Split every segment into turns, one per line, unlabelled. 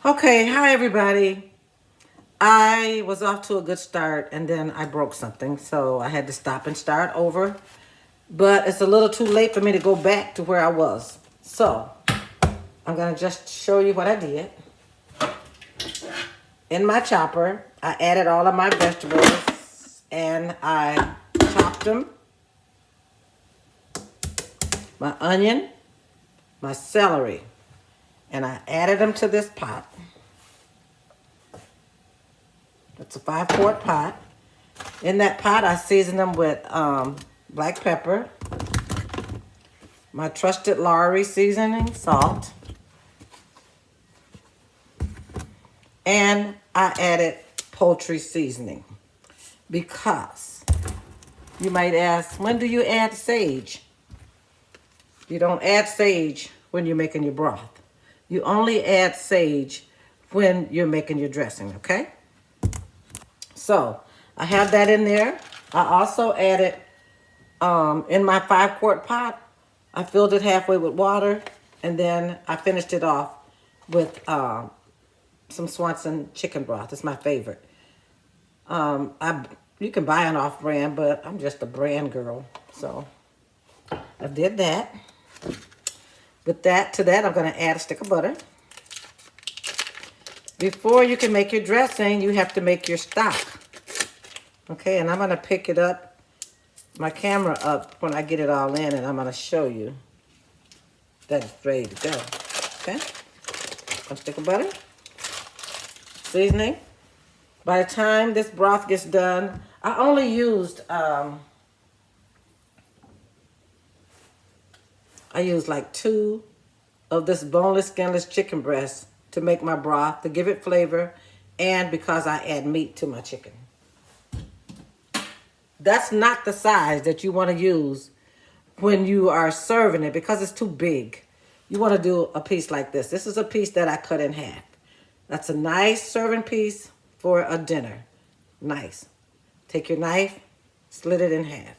Okay, hi everybody. I was off to a good start and then I broke something, so I had to stop and start over. But it's a little too late for me to go back to where I was. So I'm gonna just show you what I did. In my chopper, I added all of my vegetables and I chopped them. My onion, my celery, and I added them to this pot. It's a 5-quart pot. In that pot, I seasoned them with black pepper, my trusted Lowry seasoning, salt, and I added poultry seasoning because you might ask, when do you add sage? You don't add sage when you're making your broth. You only add sage when you're making your dressing, okay? So I have that in there. I also added, in my 5-quart pot, I filled it halfway with water, and then I finished it off with some Swanson chicken broth. It's my favorite. You can buy an off-brand, but I'm just a brand girl. So I did that. To that, I'm going to add a stick of butter. Before you can make your dressing, you have to make your stock. Okay, and I'm going to pick it up, my camera up, when I get it all in, and I'm going to show you that it's ready to go. Okay, a stick of butter, seasoning. By the time this broth gets done, I only used, like 2 of this boneless, skinless chicken breast to make my broth, to give it flavor, and because I add meat to my chicken. That's not the size that you want to use when you are serving it because it's too big. You want to do a piece like this. This is a piece that I cut in half. That's a nice serving piece for a dinner. Nice. Take your knife, slit it in half.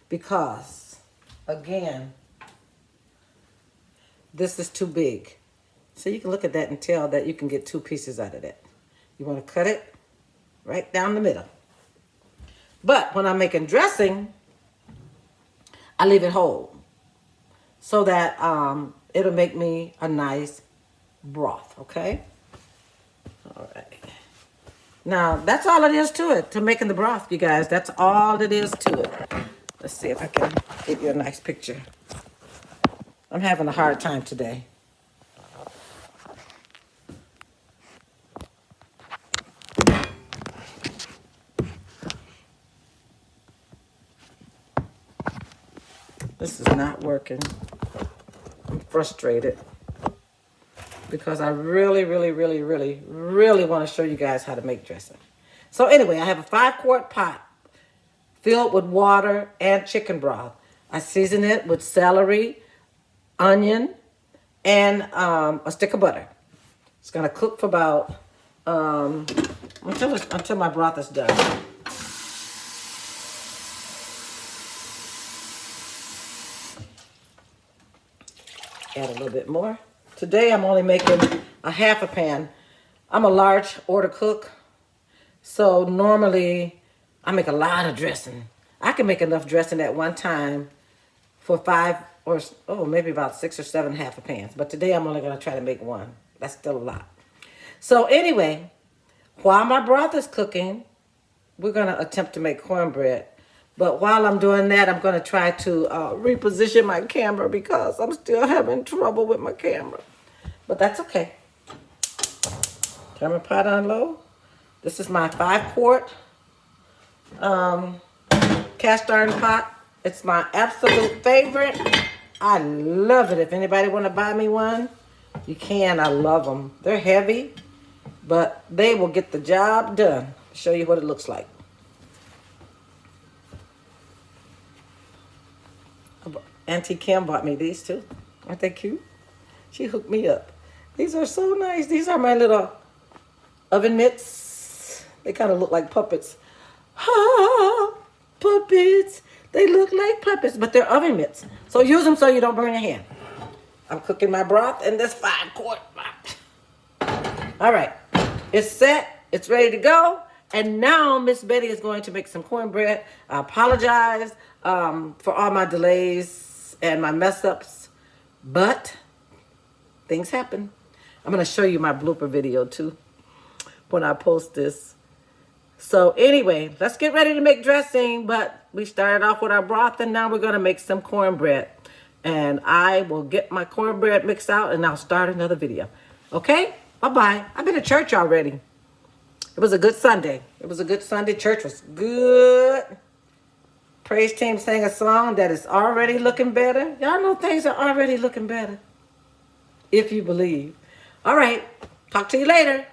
Because, again, this is too big. So you can look at that and tell that you can get 2 pieces out of that. You want to cut it right down the middle. But when I'm making dressing, I leave it whole so that it'll make me a nice broth, okay? All right. Now, that's all it is to it, to making the broth, you guys. That's all it is to it. Let's see if I can give you a nice picture. I'm having a hard time today. This is not working. I'm frustrated because I really want to show you guys how to make dressing. So anyway, I have a 5-quart pot filled with water and chicken broth. I season it with celery, onion, and a stick of butter. It's gonna cook for about until my broth is done. Add a little bit more. Today I'm only making a half a pan. I'm a large order cook, so normally I make a lot of dressing. I can make enough dressing at one time for 5 or maybe about 6 or 7 half a pans. But today I'm only gonna try to make 1. That's still a lot. So anyway, while my broth is cooking, we're gonna attempt to make cornbread. But while I'm doing that, I'm going to try to reposition my camera because I'm still having trouble with my camera. But that's okay. Turn my pot on low. This is my 5-quart cast iron pot. It's my absolute favorite. I love it. If anybody want to buy me one, you can. I love them. They're heavy, but they will get the job done. I'll show you what it looks like. Auntie Kim bought me these too. Aren't they cute? She hooked me up. These are so nice. These are my little oven mitts. They kind of look like puppets. Ah, puppets. They look like puppets, but they're oven mitts. So use them so you don't burn your hand. I'm cooking my broth in this 5-quart pot. All right. It's set. It's ready to go. And now Miss Betty is going to make some cornbread. I apologize for all my delays and my mess ups, but things happen. I'm going to show you my blooper video too when I post this. So anyway, let's get ready to make dressing, but we started off with our broth and now we're going to make some cornbread. And I will get my cornbread mixed out and I'll start another video. Okay? Bye-bye. I've been to church already. It was a good Sunday. It was a good Sunday. Church was good. Praise team sang a song that is already looking better. Y'all know things are already looking better. If you believe. All right. Talk to you later.